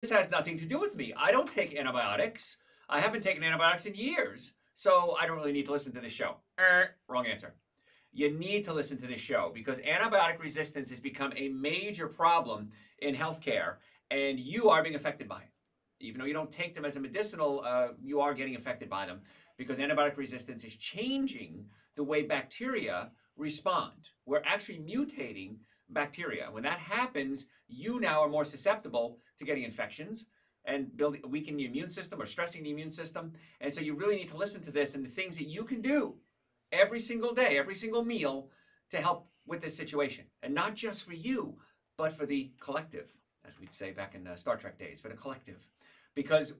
This has nothing to do with me. I don't take antibiotics. I haven't taken antibiotics in years, so I don't really need to listen to this show. Wrong answer. You need to listen to this show because antibiotic resistance has become a major problem in healthcare, and you are being affected by it. Even though you don't take them as a medicinal, you are getting affected by them because antibiotic resistance is changing the way bacteria respond. We're actually mutating bacteria. When that happens, you now are more susceptible to getting infections and weakening the immune system or stressing the immune system. And so you really need to listen to this and the things that you can do every single day, every single meal to help with this situation. And not just for you, but for the collective, as we'd say back in Star Trek days, for the collective. Because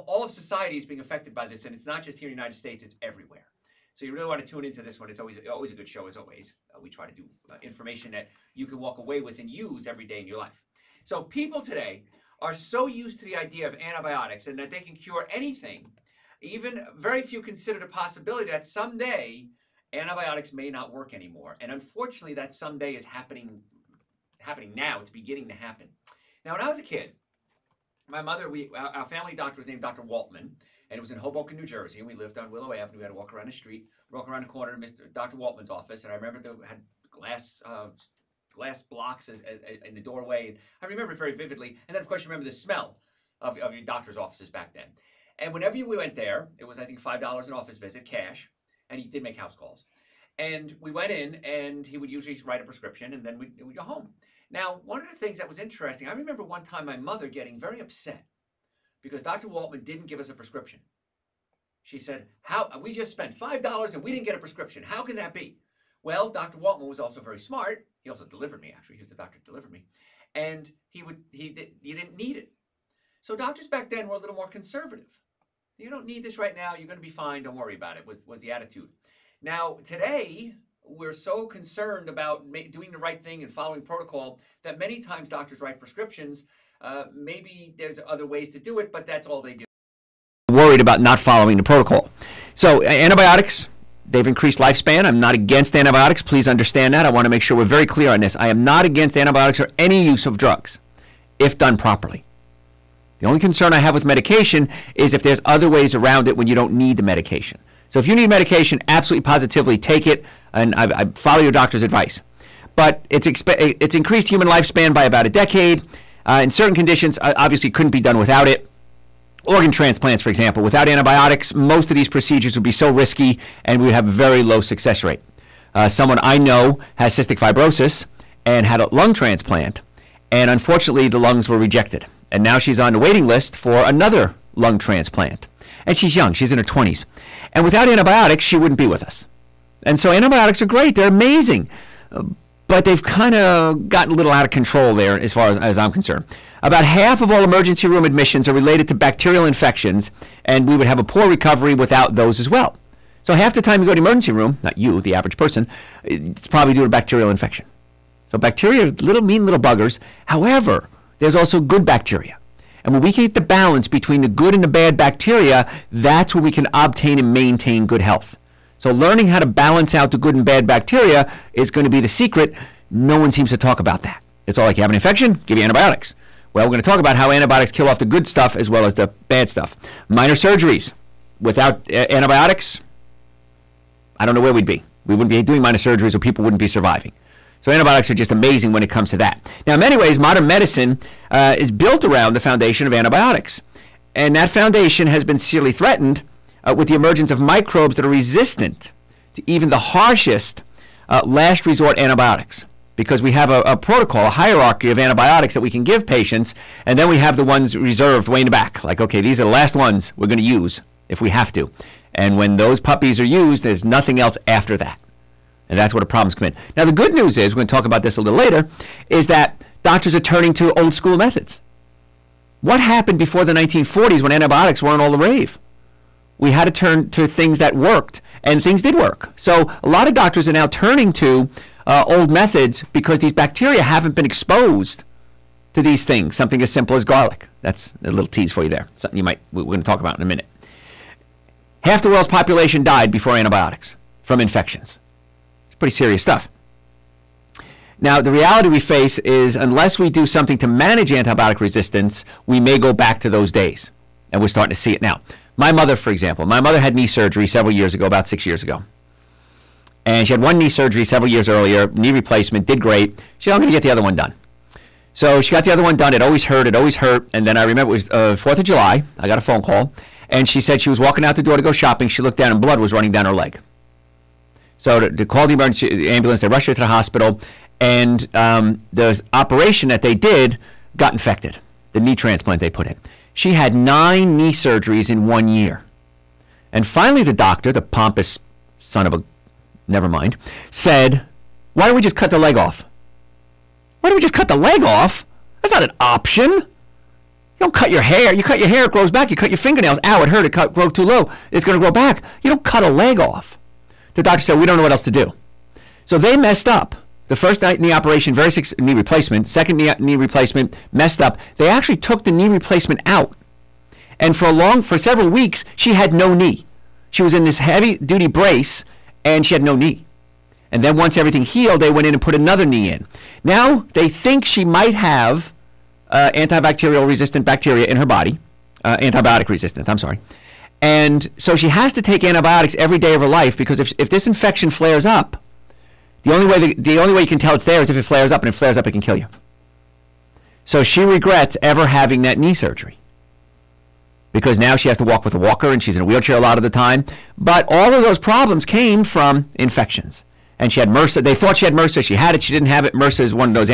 all of society is being affected by this, and it's not just here in the United States, it's everywhere. So you really want to tune into this one. It's always a good show, as always. We try to do information that you can walk away with and use every day in your life. So people today are so used to the idea of antibiotics and that they can cure anything. Even very few consider the possibility that someday antibiotics may not work anymore. And unfortunately, that someday is happening now. It's beginning to happen. Now, when I was a kid, my mother, our family doctor was named Dr. Waltman, and it was in Hoboken, New Jersey, and we lived on Willow Avenue. We had to walk around the street, walk around the corner to Dr. Waltman's office, and I remember they had glass blocks in the doorway. And I remember it very vividly. And then, of course, you remember the smell of your doctor's offices back then. And whenever we went there, it was, I think, $5 an office visit, cash, and he did make house calls. And we went in, and he would usually write a prescription, and then we'd go home. Now, one of the things that was interesting, I remember one time my mother getting very upset because Dr. Waltman didn't give us a prescription. She said, we just spent $5 and we didn't get a prescription. How can that be? Well, Dr. Waltman was also very smart. He also delivered me, actually. He was the doctor who delivered me. And you didn't need it. So doctors back then were a little more conservative. You don't need this right now. You're going to be fine. Don't worry about it, was the attitude. Now, today, we're so concerned about doing the right thing and following protocol that many times doctors write prescriptions. Maybe there's other ways to do it, but that's all they do. Worried about not following the protocol. So antibiotics, they've increased lifespan. I'm not against antibiotics. Please understand that. I want to make sure we're very clear on this. I am not against antibiotics or any use of drugs if done properly. The only concern I have with medication is if there's other ways around it when you don't need the medication. So if you need medication, absolutely positively take it, and I follow your doctor's advice. But it's increased human lifespan by about a decade. In certain conditions, obviously couldn't be done without it. Organ transplants, for example, without antibiotics, most of these procedures would be so risky and we would have a very low success rate. Someone I know has cystic fibrosis and had a lung transplant, and unfortunately the lungs were rejected. And now she's on the waiting list for another lung transplant. And she's young, she's in her 20s. And without antibiotics, she wouldn't be with us. And so antibiotics are great, they're amazing. But they've kind of gotten a little out of control there as far as I'm concerned. About half of all emergency room admissions are related to bacterial infections, and we would have a poor recovery without those as well. So half the time you go to the emergency room, not you, the average person, it's probably due to bacterial infection. So bacteria are mean little buggers. However, there's also good bacteria. And when we can get the balance between the good and the bad bacteria, that's when we can obtain and maintain good health. So learning how to balance out the good and bad bacteria is going to be the secret. No one seems to talk about that. It's all like, you have an infection, give you antibiotics. Well, we're going to talk about how antibiotics kill off the good stuff as well as the bad stuff. Minor surgeries. Without antibiotics, I don't know where we'd be. We wouldn't be doing minor surgeries, or people wouldn't be surviving. So antibiotics are just amazing when it comes to that. Now, in many ways, modern medicine is built around the foundation of antibiotics. And that foundation has been seriously threatened with the emergence of microbes that are resistant to even the harshest last resort antibiotics. Because we have a protocol, a hierarchy of antibiotics that we can give patients, and then we have the ones reserved way in the back. Like, okay, these are the last ones we're going to use if we have to. And when those puppies are used, there's nothing else after that. And that's where the problems come in. Now, the good news is, we're going to talk about this a little later, is that doctors are turning to old school methods. What happened before the 1940s when antibiotics weren't all the rave? We had to turn to things that worked, and things did work. So a lot of doctors are now turning to old methods because these bacteria haven't been exposed to these things. Something as simple as garlic. That's a little tease for you there. Something we're going to talk about in a minute. Half the world's population died before antibiotics from infections. It's pretty serious stuff. Now, the reality we face is unless we do something to manage antibiotic resistance, we may go back to those days. And we're starting to see it now. My mother, for example, my mother had knee surgery several years ago, about 6 years ago. And she had one knee surgery several years earlier, knee replacement, did great. She said, I'm going to get the other one done. So she got the other one done. It always hurt. And then I remember it was 4th of July. I got a phone call. And she said she was walking out the door to go shopping. She looked down and blood was running down her leg. So to call the emergency ambulance, they rushed her to the hospital. And the operation that they did got infected, the knee transplant they put in. She had 9 knee surgeries in 1 year. And finally the doctor, the pompous son of a, never mind, said, why don't we just cut the leg off? Why don't we just cut the leg off? That's not an option. You don't cut your hair. You cut your hair, it grows back. You cut your fingernails. Ow, it hurt. It grow too low. It's going to grow back. You don't cut a leg off. The doctor said, we don't know what else to do. So they messed up. The first knee operation, knee replacement. Second knee replacement, messed up. They actually took the knee replacement out. And for several weeks, she had no knee. She was in this heavy-duty brace, and she had no knee. And then once everything healed, they went in and put another knee in. Now they think she might have antibacterial resistant bacteria in her body, antibiotic resistant, I'm sorry. And so she has to take antibiotics every day of her life because if this infection flares up, the only way you can tell it's there is if it flares up, and if it flares up, it can kill you. So she regrets ever having that knee surgery because now she has to walk with a walker and she's in a wheelchair a lot of the time. But all of those problems came from infections. And she had MRSA. They thought she had MRSA. She had it. She didn't have it. MRSA is one of those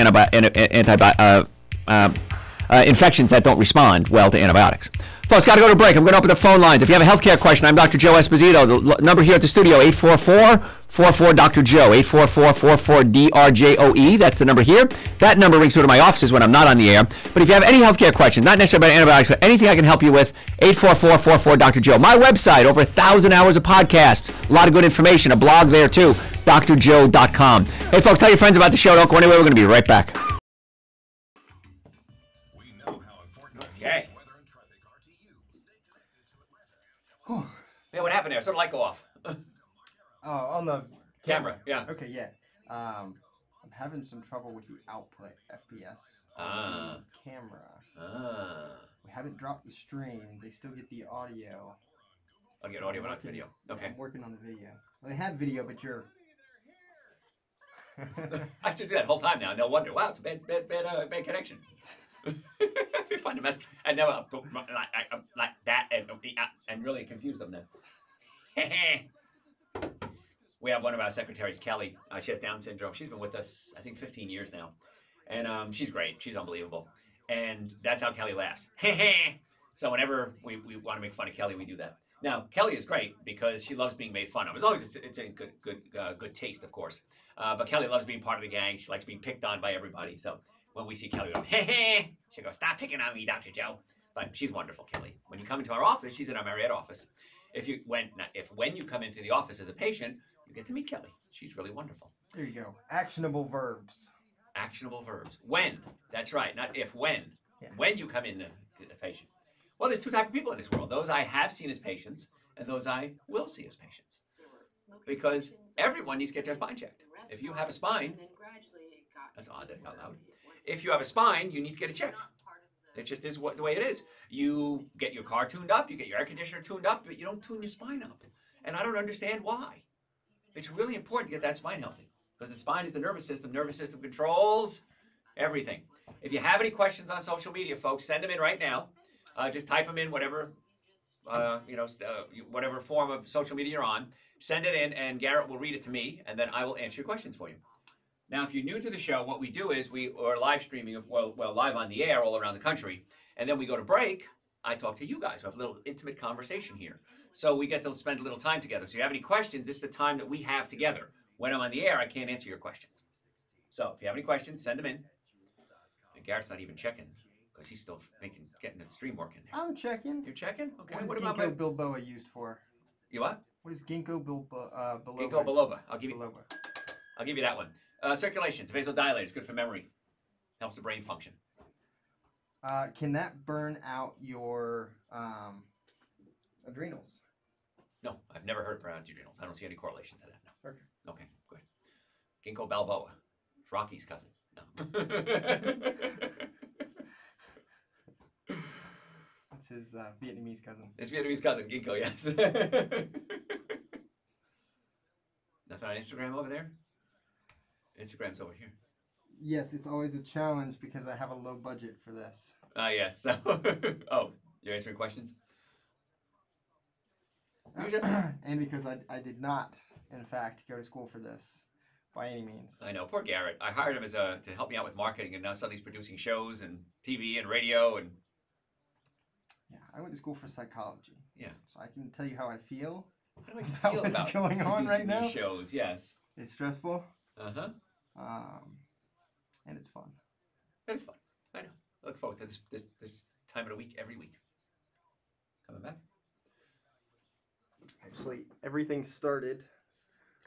infections that don't respond well to antibiotics. Folks, got to go to break. I'm going to open the phone lines. If you have a healthcare question, I'm Dr. Joe Esposito. The number here at the studio, 844-44-Dr. Joe, 844-44-DRJOE. That's the number here. That number rings through to my offices when I'm not on the air. But if you have any healthcare questions, not necessarily about antibiotics, but anything I can help you with, 844-44-Dr. Joe. My website, over 1,000 hours of podcasts. A lot of good information. A blog there, too. drjoe.com. Hey, folks, tell your friends about the show. Don't go anywhere. We're going to be right back. Okay. Yeah, what happened there? So the light go off. On the Camera, yeah. Okay, yeah. I'm having some trouble with the output FPS on the camera. We haven't dropped the stream. They still get the audio. I'll get audio but not video. Okay. I'm working on the video. Well, they have video, but you're... I should do that the whole time now, and they'll wonder, wow, it's a bad connection. We find a mess, and then like that, and really confuse them then. We have one of our secretaries, Kelly. She has Down syndrome. She's been with us, I think, 15 years now, and she's great. She's unbelievable, and that's how Kelly laughs. So whenever we want to make fun of Kelly, we do that. Now, Kelly is great because she loves being made fun of. As long as it's in good taste, of course. But Kelly loves being part of the gang. She likes being picked on by everybody. So when we see Kelly, we go, she goes, stop picking on me, Dr. Joe. But she's wonderful, Kelly. When you come into our office, she's in our Marietta office. When you come into the office as a patient, you get to meet Kelly. She's really wonderful. There you go. Actionable verbs. Actionable verbs. When. That's right. Not if, when. Yeah. When you come in to the patient. Well, there's two types of people in this world. Those I have seen as patients and those I will see as patients. Because everyone needs to get their spine checked. If you have a spine, that's odd that it got loud. If you have a spine, you need to get it checked. It just is the way it is. You get your car tuned up, you get your air conditioner tuned up, but you don't tune your spine up. And I don't understand why. It's really important to get that spine healthy. Because the spine is the nervous system. Nervous system controls everything. If you have any questions on social media, folks, send them in right now. Just type them in whatever form of social media you're on. Send it in, and Garrett will read it to me, and then I will answer your questions for you. Now, if you're new to the show, what we do is we are live streaming, live on the air all around the country, and then we go to break. I talk to you guys. We have a little intimate conversation here. So we get to spend a little time together. So if you have any questions, this is the time that we have together. When I'm on the air, I can't answer your questions. So if you have any questions, send them in. And Garrett's not even checking because he's still getting the stream working. I'm checking. You're checking? Okay. What is Ginkgo Biloba used for? You what? What is Ginkgo Biloba? Ginkgo Biloba. I'll give you that one. Circulation. It's vasodilator. It's good for memory. Helps the brain function. Can that burn out your adrenals? No, I've never heard of burn out adrenals. I don't see any correlation to that. No. Okay. Okay, good. Ginkgo biloba Rocky's cousin. No. That's his Vietnamese cousin. His Vietnamese cousin, Ginkgo, yes. Nothing on Instagram over there? Instagram's over here. Yes, it's always a challenge because I have a low budget for this. Yes. So, oh, you're answering questions? And because I did not, in fact, go to school for this by any means. I know, poor Garrett. I hired him to help me out with marketing, and now suddenly he's producing shows and TV and radio and. Yeah, I went to school for psychology. Yeah. So I can tell you how I feel. How do I feel what's about going on right producing now? these shows? Yes. It's stressful. Uh-huh. And it's fun. It's fun. I know. I look forward to this time of the week every week. Coming back. Actually, everything started.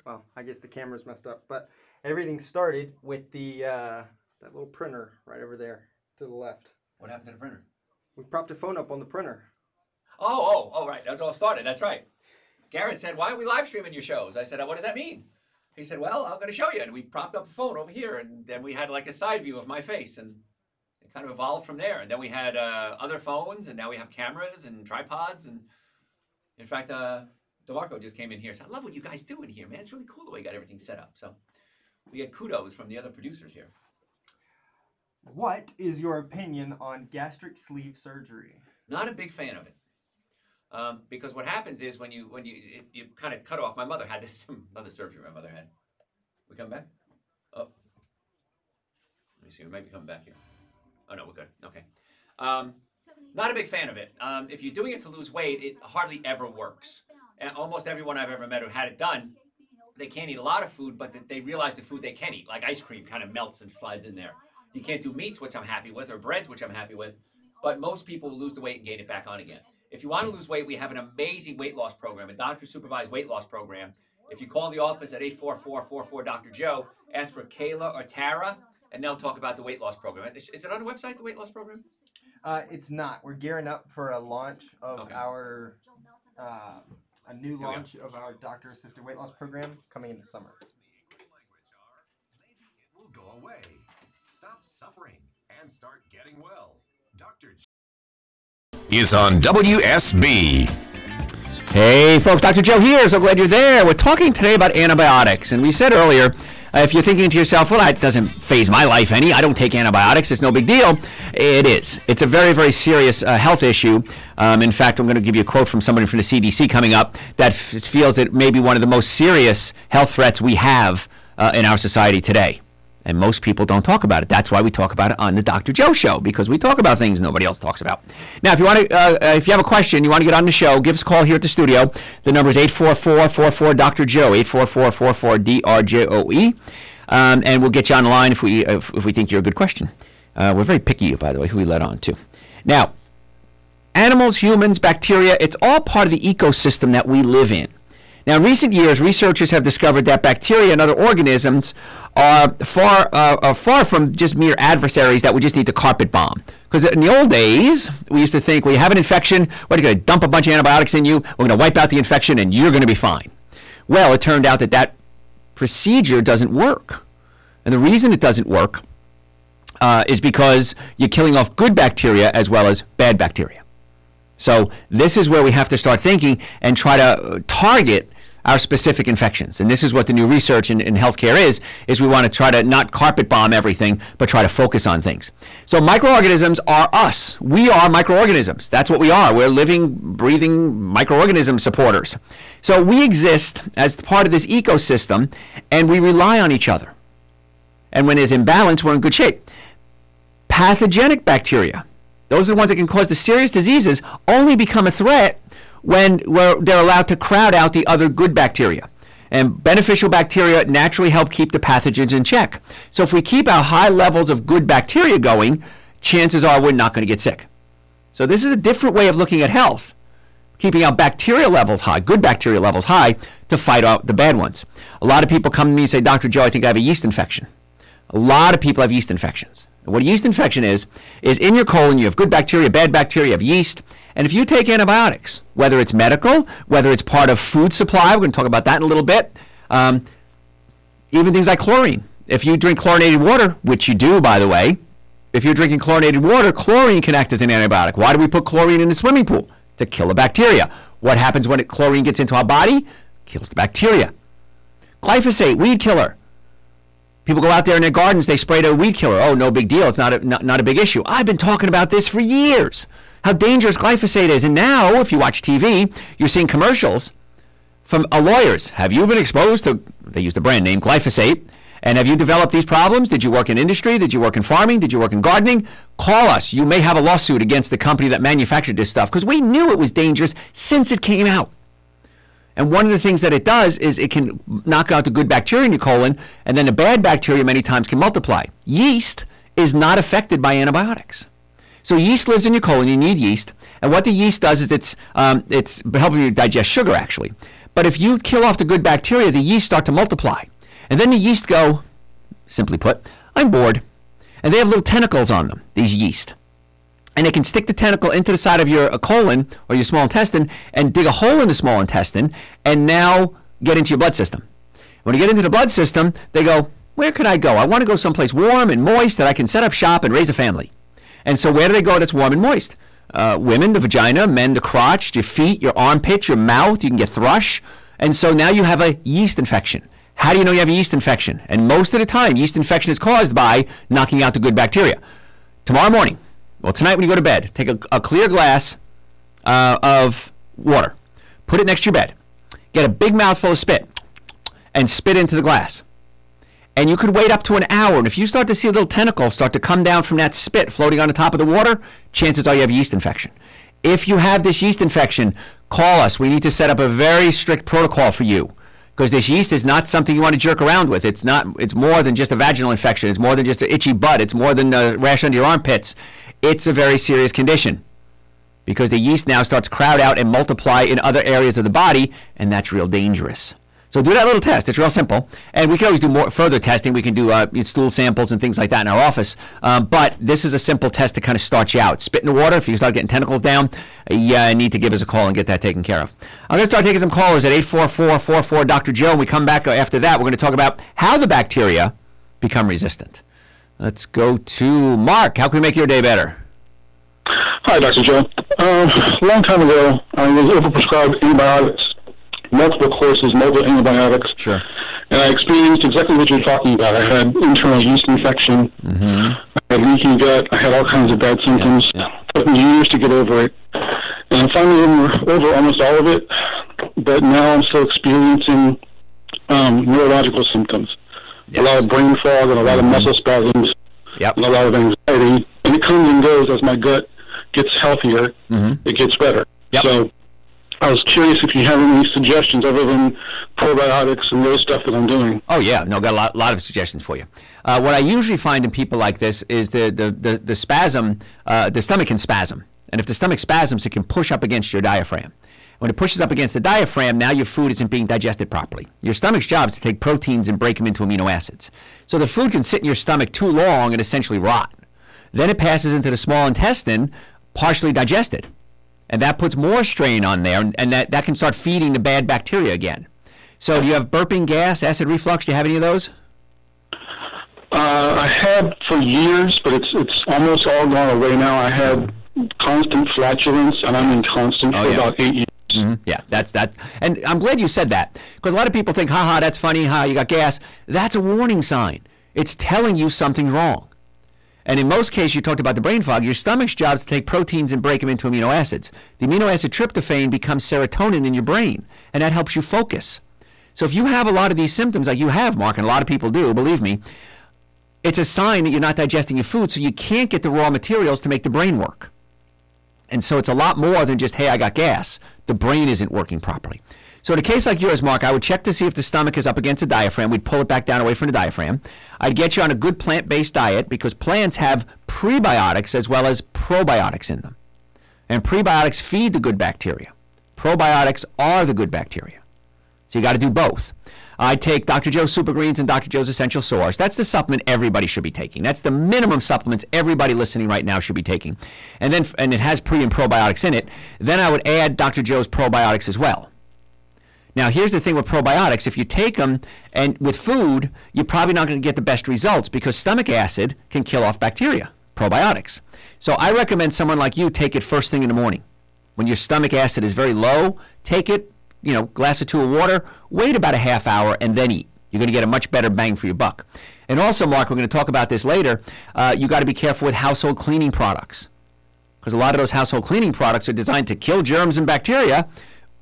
Well, I guess the camera's messed up, but everything started with the that little printer right over there to the left. What happened to the printer? We propped a phone up on the printer. Oh, right. That's all started. That's right. Garrett said, "Why are we live streaming your shows?" I said, "What does that mean?" He said, "Well, I'm going to show you." And we propped up a phone over here, and then we had like a side view of my face, and it kind of evolved from there. And then we had other phones, and now we have cameras and tripods. And in fact, DeMarco just came in here. So I love what you guys do in here, man. It's really cool the way you got everything set up. So we get kudos from the other producers here. What is your opinion on gastric sleeve surgery? Not a big fan of it. Because what happens is when you kind of cut off. My mother had this other surgery. My mother had. We come back? Oh, let me see. We might be coming back here. Oh no, we're good. Okay. Not a big fan of it. If you're doing it to lose weight, it hardly ever works. And almost everyone I've ever met who had it done, they can't eat a lot of food, but they realize the food they can eat, like ice cream, kind of melts and slides in there. You can't do meats, which I'm happy with, or breads, which I'm happy with. But most people will lose the weight and gain it back on again. If you want to lose weight, we have an amazing weight loss program, a doctor-supervised weight loss program. If you call the office at 844-44-Dr.Joe, ask for Kayla or Tara, and they'll talk about the weight loss program. Is it on the website, the weight loss program? It's not. We're gearing up for a launch of our a new launch of our doctor-assisted weight loss program coming in the summer. Maybe it will go away. Stop suffering and start getting well. Dr. is on WSB. Hey folks, Dr. Joe here. So glad you're there. We're talking today about antibiotics. And we said earlier, if you're thinking to yourself, well, that doesn't phase my life any. I don't take antibiotics. It's no big deal. It is. It's a very, very serious health issue. In fact, I'm going to give you a quote from somebody from the CDC coming up that feels that it may be one of the most serious health threats we have in our society today. And most people don't talk about it. That's why we talk about it on the Dr. Joe Show, because we talk about things nobody else talks about. Now, if you want to, if you have a question, you want to get on the show, give us a call here at the studio. The number is 844-44-Dr. Joe, 844-44-DRJOE, and we'll get you on the line if we think you're a good question. We're very picky, by the way, who we let on to. Now, animals, humans, bacteria, it's all part of the ecosystem that we live in. Now, in recent years, researchers have discovered that bacteria and other organisms are far from just mere adversaries that we just need to carpet bomb. Because in the old days, we used to think, well, you have an infection, we're going to dump a bunch of antibiotics in you, we're going to wipe out the infection, and you're going to be fine. Well, it turned out that that procedure doesn't work. And the reason it doesn't work is because you're killing off good bacteria as well as bad bacteria. So this is where we have to start thinking and try to target our specific infections. And this is what the new research in healthcare is we want to try to not carpet bomb everything, but try to focus on things. So microorganisms are us. We are microorganisms. That's what we are. We're living, breathing microorganism supporters. So we exist as part of this ecosystem, and we rely on each other. And when there's imbalance, we're in good shape. Pathogenic bacteria, those are the ones that can cause the serious diseases, only become a threat when they're allowed to crowd out the other good bacteria. And beneficial bacteria naturally help keep the pathogens in check. So if we keep our high levels of good bacteria going, chances are we're not going to get sick. So this is a different way of looking at health, keeping our bacteria levels high, good bacteria levels high, to fight out the bad ones. A lot of people come to me and say, Dr. Joe, I think I have a yeast infection. A lot of people have yeast infections. And what a yeast infection is in your colon you have good bacteria, bad bacteria, you have yeast. And if you take antibiotics, whether it's medical, whether it's part of food supply, we're going to talk about that in a little bit, even things like chlorine. if you drink chlorinated water, which you do, by the way, if you're drinking chlorinated water, chlorine can act as an antibiotic. Why do we put chlorine in the swimming pool? To kill the bacteria. What happens when chlorine gets into our body? Kills the bacteria. Glyphosate, weed killer. People go out there in their gardens, they spray a weed killer. Oh, no big deal. It's not a big issue. I've been talking about this for years, how dangerous glyphosate is. And now, if you watch TV, you're seeing commercials from lawyers. Have you been exposed to, they use the brand name, glyphosate? And have you developed these problems? Did you work in industry? Did you work in farming? Did you work in gardening? Call us. You may have a lawsuit against the company that manufactured this stuff, because we knew it was dangerous since it came out. And one of the things that it does is it can knock out the good bacteria in your colon, and then the bad bacteria many times can multiply. Yeast is not affected by antibiotics. So yeast lives in your colon. You need yeast. And what the yeast does is it's helping you digest sugar, actually. But if you kill off the good bacteria, the yeast start to multiply. And then the yeast go, simply put, I'm bored. And they have little tentacles on them, these yeast. And they can stick the tentacle into the side of your colon or your small intestine and dig a hole in the small intestine and now get into your blood system. When you get into the blood system, they go, where can I go? I want to go someplace warm and moist that I can set up shop and raise a family. And so where do they go that's warm and moist? Women, the vagina; men, the crotch; your feet, your armpits, your mouth. You can get thrush. And so now you have a yeast infection. How do you know you have a yeast infection? And most of the time, yeast infection is caused by knocking out the good bacteria. Tomorrow morning, well, tonight when you go to bed, take a clear glass of water. Put it next to your bed. Get a big mouthful of spit and spit into the glass. And you could wait up to an hour. And if you start to see a little tentacle start to come down from that spit floating on the top of the water, chances are you have a yeast infection. If you have this yeast infection, call us. We need to set up a very strict protocol for you, because this yeast is not something you want to jerk around with. It's more than just a vaginal infection. It's more than just an itchy butt. It's more than a rash under your armpits. It's a very serious condition, because the yeast now starts to crowd out and multiply in other areas of the body, and that's real dangerous. So do that little test. It's real simple. And we can always do more further testing. We can do stool samples and things like that in our office. But this is a simple test to kind of start you out. Spit in the water. If you start getting tentacles down, you need to give us a call and get that taken care of. I'm going to start taking some callers at 844-44-Dr.Joe. When we come back after that, we're going to talk about how the bacteria become resistant. Let's go to Mark. How can we make your day better? Hi, Dr. Joe. A long time ago, I was overprescribed antibiotics. Multiple courses, multiple antibiotics. Sure. And I experienced exactly what you're talking about. I had internal yeast infection. Mm-hmm. I had leaky gut. I had all kinds of bad symptoms. Yeah. Took me years to get over it. And I'm finally over almost all of it. But now I'm still experiencing neurological symptoms. Yes. A lot of brain fog and a lot of muscle spasms. Yep. And a lot of anxiety. And it comes and goes as my gut gets healthier. Mm-hmm. It gets better. Yep. So I was curious if you have any suggestions other than probiotics and those stuff that I'm doing. Oh, yeah. No, got a lot of suggestions for you. What I usually find in people like this is the spasm, the stomach can spasm. And if the stomach spasms, it can push up against your diaphragm. When it pushes up against the diaphragm, now your food isn't being digested properly. Your stomach's job is to take proteins and break them into amino acids. So the food can sit in your stomach too long and essentially rot. Then it passes into the small intestine, partially digested. And that puts more strain on there, and that can start feeding the bad bacteria again. So do you have burping, gas, acid reflux? Do you have any of those? I had for years, but it's almost all gone away now. I had constant flatulence, and I mean constant for about 8 years. Mm-hmm. Yeah, that's that. And I'm glad you said that, because a lot of people think, ha, that's funny, you got gas. That's a warning sign. It's telling you something's wrong. And in most cases, you talked about the brain fog. Your stomach's job is to take proteins and break them into amino acids. The amino acid tryptophan becomes serotonin in your brain, and that helps you focus. So if you have a lot of these symptoms like you have, Mark, and a lot of people do, believe me, it's a sign that you're not digesting your food, so you can't get the raw materials to make the brain work. And so it's a lot more than just, hey, I got gas. The brain isn't working properly. So in a case like yours, Mark, I would check to see if the stomach is up against the diaphragm. We'd pull it back down away from the diaphragm. I'd get you on a good plant-based diet, because plants have prebiotics as well as probiotics in them. And prebiotics feed the good bacteria. Probiotics are the good bacteria. So you got to do both. I take Dr. Joe's Super Greens and Dr. Joe's Essential Source. That's the supplement everybody should be taking. That's the minimum supplements everybody listening right now should be taking. And it has pre and probiotics in it. Then I would add Dr. Joe's probiotics as well. Now, here's the thing with probiotics. If you take them and with food, you're probably not going to get the best results because stomach acid can kill off bacteria, probiotics. So I recommend someone like you take it first thing in the morning. When your stomach acid is very low, take it, glass or two of water, wait about a half hour, and then eat. You're going to get a much better bang for your buck. And also, Mark, we're going to talk about this later, you got to be careful with household cleaning products because a lot of those household cleaning products are designed to kill germs and bacteria.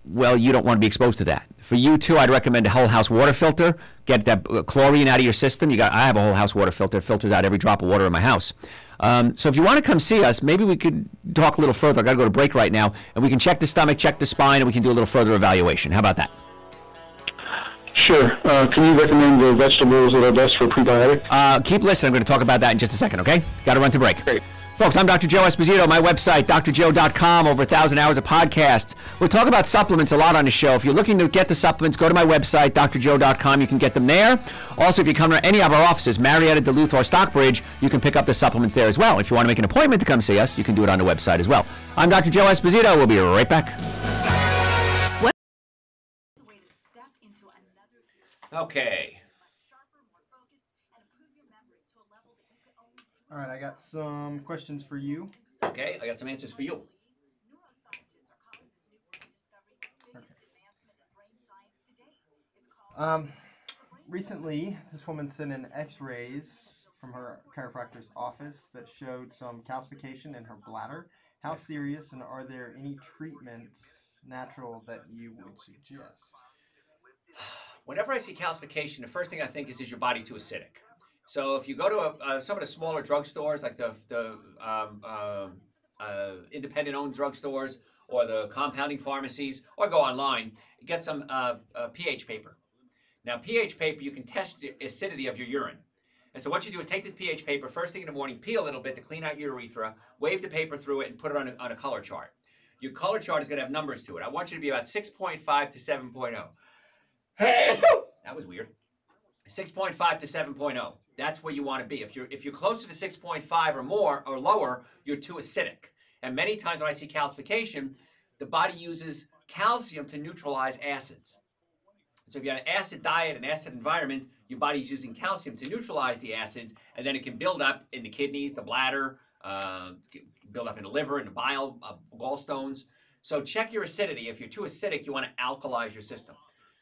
Well, you don't want to be exposed to that. For you, too, I'd recommend a whole house water filter. Get that chlorine out of your system. I have a whole house water filter. It filters out every drop of water in my house. So if you want to come see us, maybe we could talk a little further. I've got to go to break right now. And we can check the stomach, check the spine, and we can do a little further evaluation. How about that? Sure. Can you recommend the vegetables that are best for prebiotic? Keep listening. I'm going to talk about that in just a second, okay? Got to run to break. Great. Folks, I'm Dr. Joe Esposito. My website, drjoe.com, over 1,000 hours of podcasts. We'll talk about supplements a lot on the show. If you're looking to get the supplements, go to my website, drjoe.com. You can get them there. Also, if you come to any of our offices, Marietta, Duluth, or Stockbridge, you can pick up the supplements there as well. If you want to make an appointment to come see us, you can do it on the website as well. I'm Dr. Joe Esposito. We'll be right back. Okay. All right, I got some questions for you. Okay, I got some answers for you. Recently, this woman sent in x-rays from her chiropractor's office that showed some calcification in her bladder. How serious, and are there any treatments, natural, that you would suggest? Whenever I see calcification, the first thing I think is your body too acidic? So if you go to some of the smaller drugstores, like the independent-owned drugstores or the compounding pharmacies, or go online, get some pH paper. Now, pH paper, you can test the acidity of your urine. And so what you do is take the pH paper first thing in the morning, peel a little bit to clean out your urethra, wave the paper through it, and put it on a color chart. Your color chart is going to have numbers to it. I want you to be about 6.5 to 7.0. That was weird. 6.5 to 7.0. That's where you want to be. If you're closer to 6.5 or more or lower, you're too acidic. And many times when I see calcification, the body uses calcium to neutralize acids. So if you have an acid diet, an acid environment, your body's using calcium to neutralize the acids, and then it can build up in the kidneys, the bladder, build up in the liver, in the bile, gallstones. So check your acidity. If you're too acidic, you want to alkalize your system.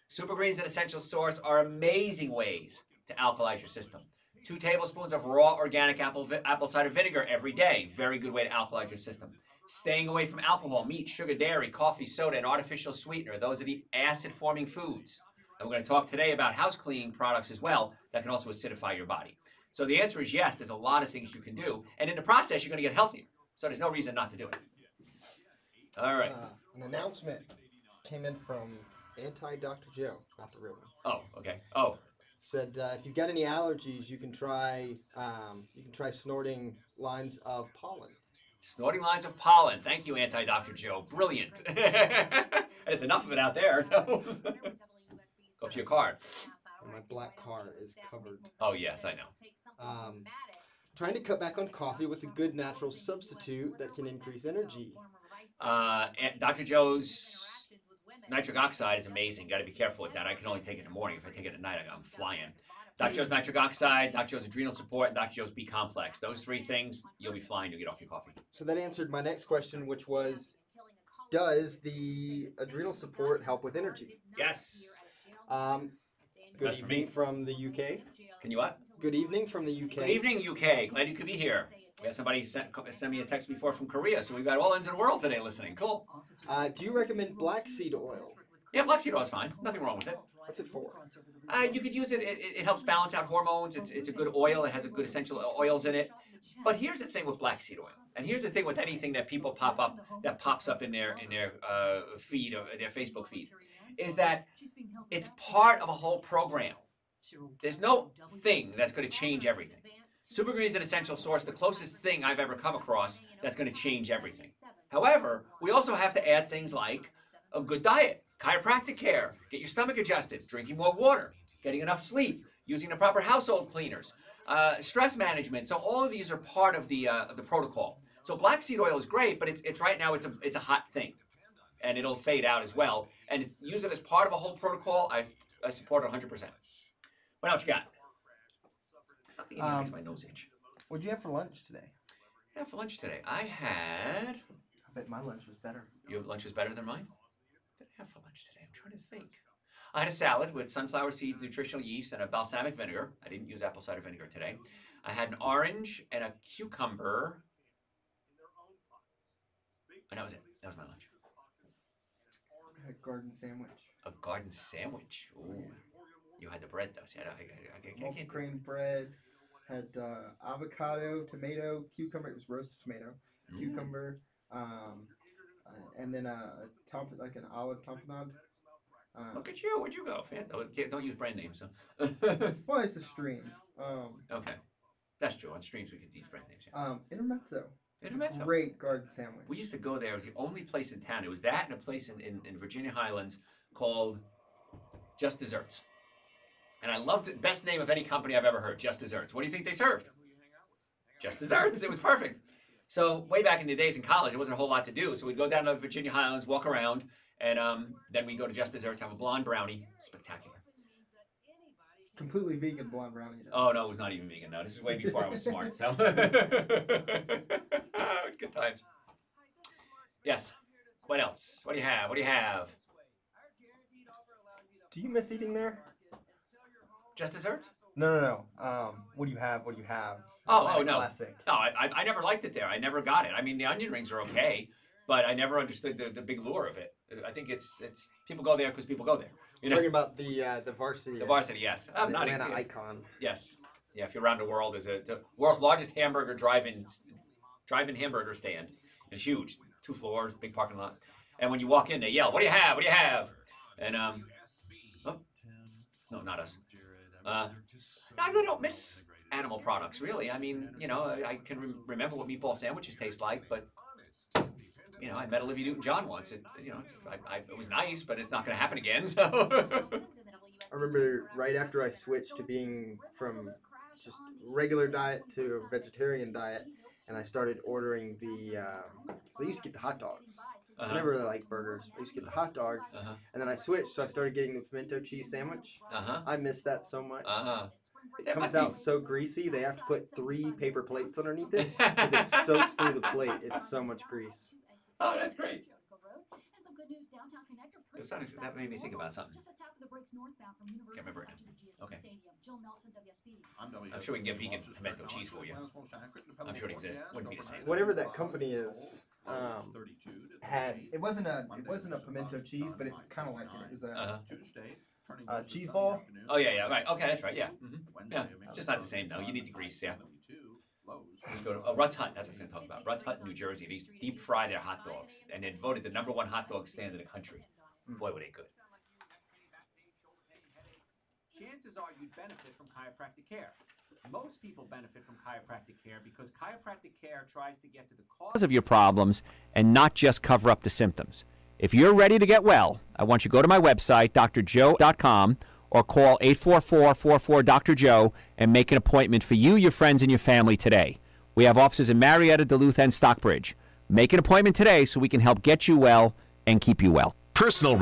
Super greens and essential source are amazing ways to alkalize your system. 2 tablespoons of raw organic apple cider vinegar every day. Very good way to alkalize your system. Staying away from alcohol, meat, sugar, dairy, coffee, soda, and artificial sweetener. Those are the acid-forming foods. And we're going to talk today about house cleaning products as well that can also acidify your body. So the answer is yes, there's a lot of things you can do. And in the process, you're going to get healthier. So there's no reason not to do it. All right. An announcement came in from Dr. Joe, not the real one. Oh, okay. Oh. Said if you've got any allergies, you can try snorting lines of pollen. Snorting lines of pollen. Thank you, Dr. Joe. Brilliant. There's enough of it out there, so go up to your car. My black car is covered. Oh, yes, I know. Trying to cut back on coffee. What's a good natural substitute that can increase energy? Dr. Joe's nitric oxide is amazing. Got to be careful with that. I can only take it in the morning. If I take it at night, I'm flying. Dr. Joe's nitric oxide, Dr. Joe's adrenal support, and Dr. Joe's B complex. Those 3 things, you'll be flying. You'll get off your coffee. So that answered my next question, which was, does the adrenal support help with energy? Yes. Good evening from the UK. Can you what? Good evening from the UK. Good evening, UK. Glad you could be here. We had somebody send me a text before from Korea, so we've got all ends of the world today listening. Cool. Do you recommend black seed oil? Yeah, black seed oil is fine. Nothing wrong with it. What's it for? You could use it. It helps balance out hormones. It's a good oil. It has a good essential oils in it. But here's the thing with black seed oil, and here's the thing with anything that people pops up in their feed or their Facebook feed, is that it's part of a whole program. There's no thing that's going to change everything. Super Green is an essential source, the closest thing I've ever come across that's going to change everything. However, we also have to add things like a good diet, chiropractic care, get your stomach adjusted, drinking more water, getting enough sleep, using the proper household cleaners, stress management. So all of these are part of the protocol. So black seed oil is great, but it's right now it's a hot thing. and it'll fade out as well. And use it as part of a whole protocol. I support it 100%. What else you got? Something in here makes my nose itch. What'd you have for lunch today? Yeah, for lunch today, I had. I bet my lunch was better. Your lunch was better than mine? What did I have for lunch today? I'm trying to think. I had a salad with sunflower seeds, nutritional yeast, and a balsamic vinegar. I didn't use apple cider vinegar today. I had an orange and a cucumber. And that was it. That was my lunch. I had a garden sandwich. A garden sandwich. Ooh. You had the bread, though. See, I can't. Grain bread. Had avocado, tomato, cucumber. It was roasted tomato, cucumber, and then like an olive tapenade. Look at you. Where'd you go, fan? Don't use brand names. So. Well, it's a stream. Okay. That's true. On streams, we could use brand names. Yeah. Intermezzo. Intermezzo. Great garden sandwich. We used to go there. It was the only place in town. It was that and a place in Virginia Highlands called Just Desserts. And I loved it. Best name of any company I've ever heard, Just Desserts. What do you think they served? Just Desserts. It was perfect. So way back in the days in college, there wasn't a whole lot to do. So we'd go down to Virginia Highlands, walk around, and then we'd go to Just Desserts, have a blonde brownie. Spectacular. Completely vegan blonde brownie. Oh, no, it was not even vegan. No, this is way before I was smart. So good times. Yes. What else? What do you have? What do you have? Do you miss eating there? Just Desserts? No. What do you have? What do you have? Oh, no. Classic. No, I never liked it there. I never got it. I mean, the onion rings are okay, but I never understood the big lure of it. I think it's people go there because people go there. You know? Talking about the varsity. The varsity, yes. I'm not Atlanta icon. Yes. Yeah, if you're around the world, there's the world's largest hamburger drive-in hamburger stand. It's huge. 2 floors, big parking lot. And when you walk in, they yell, "What do you have? What do you have?" And oh, no, not us. I really don't miss animal products, really. I mean, you know, I can remember what meatball sandwiches taste like, but you know, I met Olivia Newton-John once. It was nice, but it's not going to happen again. So. I remember right after I switched to being from just regular diet to vegetarian diet, and I started ordering because I used to get the hot dogs. I never really liked burgers. I used to get the hot dogs, and then I switched, so I started getting the pimento cheese sandwich. I miss that so much. It comes out so greasy, they have to put 3 paper plates underneath it because it soaks through the plate. It's so much grease. Oh, that's great. That made me think about something. Can't remember it now. Okay. I'm sure we can get vegan pimento cheese for you. I'm sure it exists. Wouldn't be the same. Whatever that company is, it wasn't a pimento cheese, but it was kind of like it. It was a cheese ball. Oh yeah, right. Okay, that's right. Yeah, yeah. It's just not the same though. You need the grease. Yeah. Let's go to Rutt's Hut. That's what I was going to talk about. Rutt's Hut in New Jersey. They used to deep fry their hot dogs, and they're voted the #1 hot dog stand in the country. Boy, were they good. Chances are you'd benefit from chiropractic care. Most people benefit from chiropractic care because chiropractic care tries to get to the cause of your problems and not just cover up the symptoms. If you're ready to get well, I want you to go to my website, drjoe.com, or call 844-44-Dr.Joe and make an appointment for you, your friends, and your family today. We have offices in Marietta, Duluth, and Stockbridge. Make an appointment today so we can help get you well and keep you well. Personal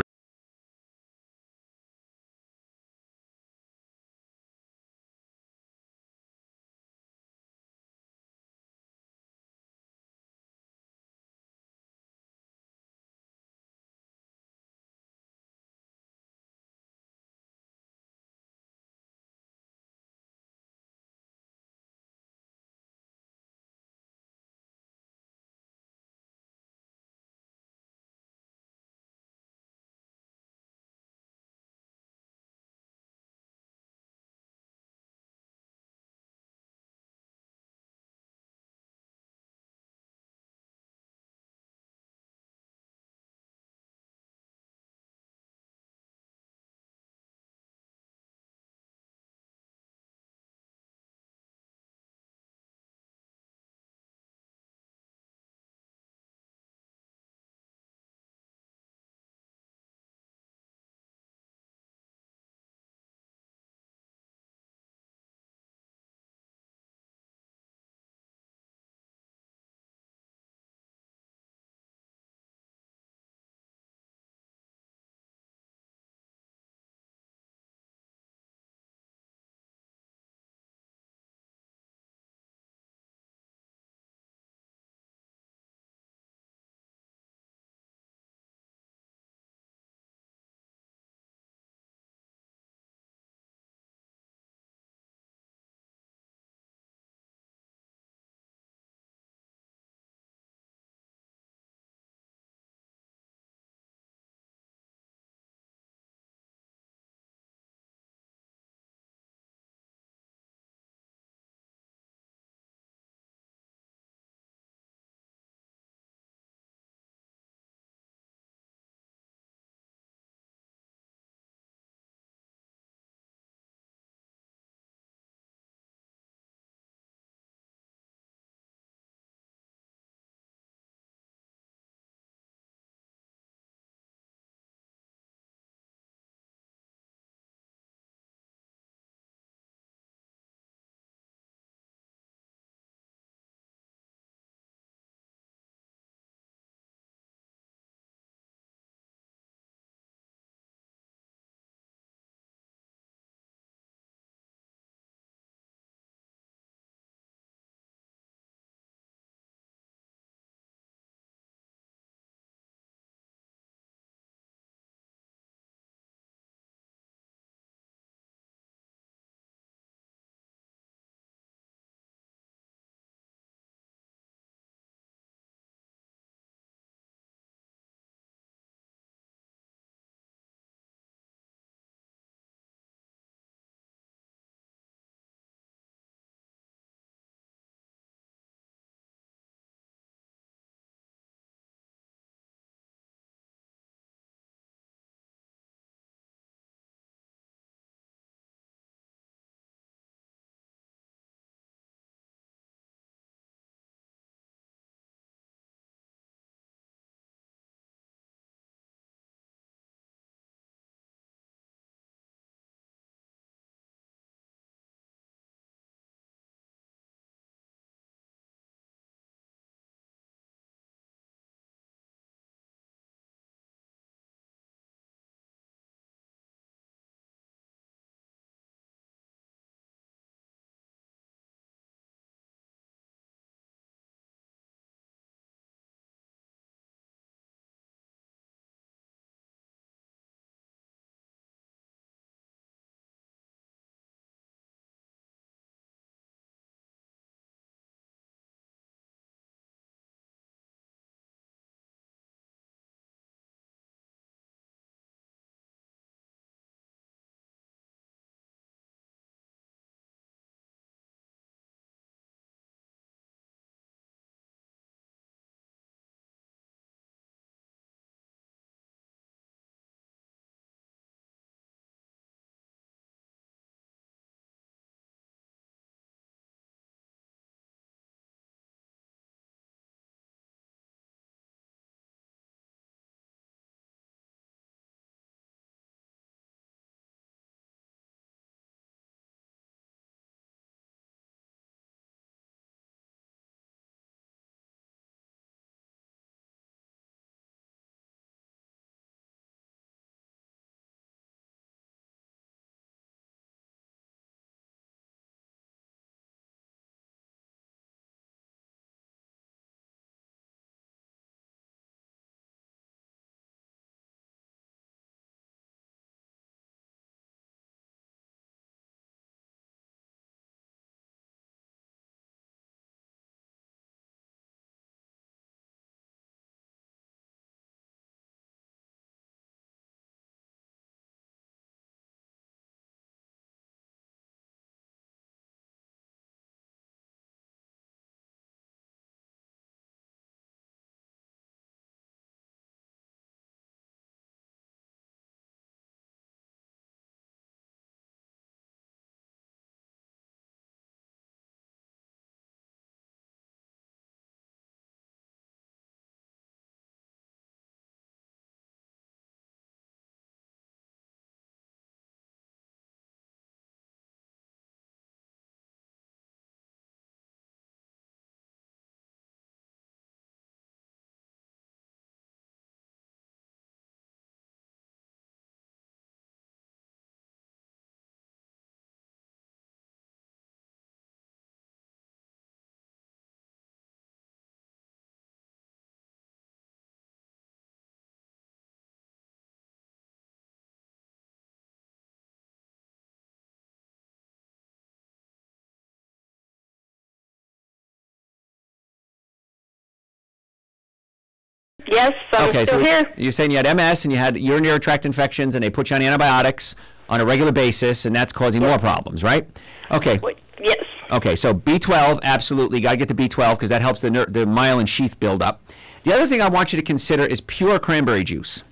Yes, I'm Okay, still so here. you're saying you had MS and you had urinary tract infections, and they put you on antibiotics on a regular basis, and that's causing more problems, right? Okay. Yes. Okay, so B12, absolutely. Got to get the B12 because that helps the myelin sheath build up. The other thing I want you to consider is pure cranberry juice.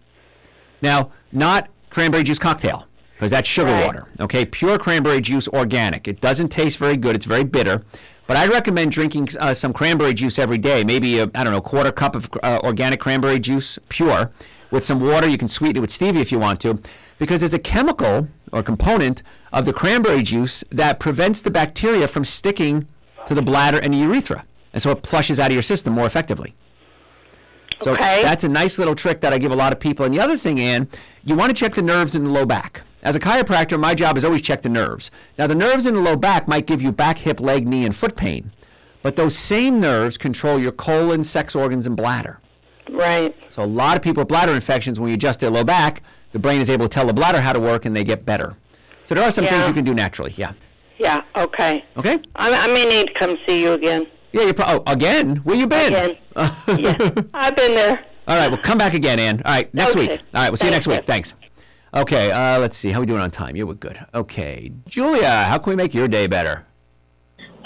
Now, not cranberry juice cocktail, because that's sugar water. Okay, pure cranberry juice, organic. It doesn't taste very good. It's very bitter. But I recommend drinking some cranberry juice every day, maybe a, I don't know, quarter cup of organic cranberry juice, pure, with some water. You can sweeten it with stevia if you want to, because there's a chemical or component of the cranberry juice that prevents the bacteria from sticking to the bladder and the urethra. And so it flushes out of your system more effectively. So that's a nice little trick that I give a lot of people. And the other thing, Ann, you want to check the nerves in the low back. As a chiropractor, my job is always check the nerves. Now, the nerves in the low back might give you back, hip, leg, knee, and foot pain. But those same nerves control your colon, sex organs, and bladder. Right. So a lot of people with bladder infections, when you adjust their low back, the brain is able to tell the bladder how to work, and they get better. So there are some things you can do naturally, yeah. Yeah, okay. Okay? I may need to come see you again. Yeah, again? Where you been? Again. Yeah, I've been there. All right, well, come back again, Ann. All right, next week. All right, we'll see you next week. Thanks. Okay, let's see. How are we doing on time? Yeah, we're good. Okay. Julia, how can we make your day better?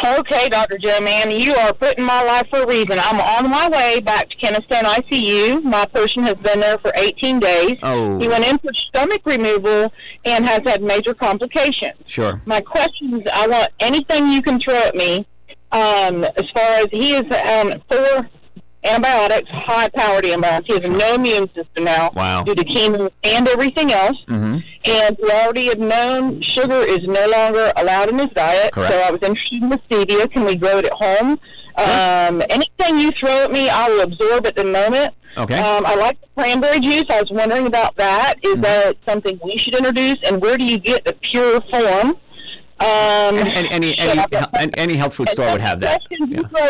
Okay, Dr. Joe, man, you are putting my life for a reason. I'm on my way back to Keniston ICU. My patient has been there for 18 days. Oh. He went in for stomach removal and has had major complications. Sure. My question is, I want anything you can throw at me as far as he is on 4 antibiotics, high-powered antibiotics. He has no immune system now due to chemo and everything else. Mm-hmm. And we already have known sugar is no longer allowed in his diet. Correct. So I was interested in the stevia. Can we grow it at home? Anything you throw at me, I will absorb at the moment. Okay. I like the cranberry juice. I was wondering about that. Is that something we should introduce? And where do you get the pure form? Any health food store would have that. You throw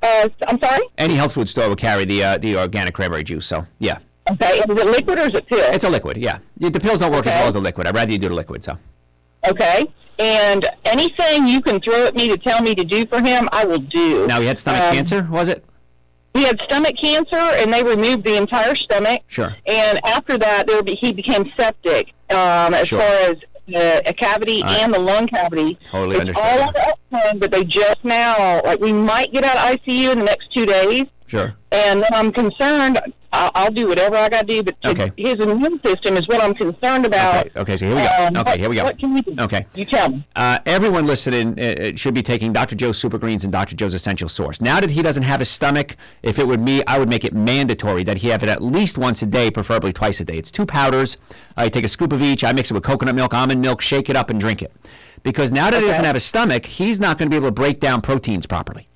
it, I'm sorry? Any health food store would carry the organic cranberry juice, so yeah. Okay, is it liquid or is it pill? It's a liquid, yeah. The pills don't work as well as the liquid. I'd rather you do the liquid, so. Okay, and anything you can throw at me to tell me to do for him, I will do. Now, he had stomach cancer, was it? He had stomach cancer, and they removed the entire stomach. Sure. And after that, he became septic as far as a cavity and the lung cavity. Totally it's understand. all on the upturn, but they just now, like, we might get out of ICU in the next 2 days. Sure. And then I'm concerned. I'll do whatever I got to do, but his immune system is what I'm concerned about. Okay, so here we go. Here we go. What can we do? Okay. You tell me. Everyone listening should be taking Dr. Joe's Super Greens and Dr. Joe's Essential Source. Now that he doesn't have a stomach, if it were me, I would make it mandatory that he have it at least once a day, preferably twice a day. It's 2 powders. You take a scoop of each. I mix it with coconut milk, almond milk, shake it up, and drink it. Because now that he doesn't have a stomach, he's not going to be able to break down proteins properly.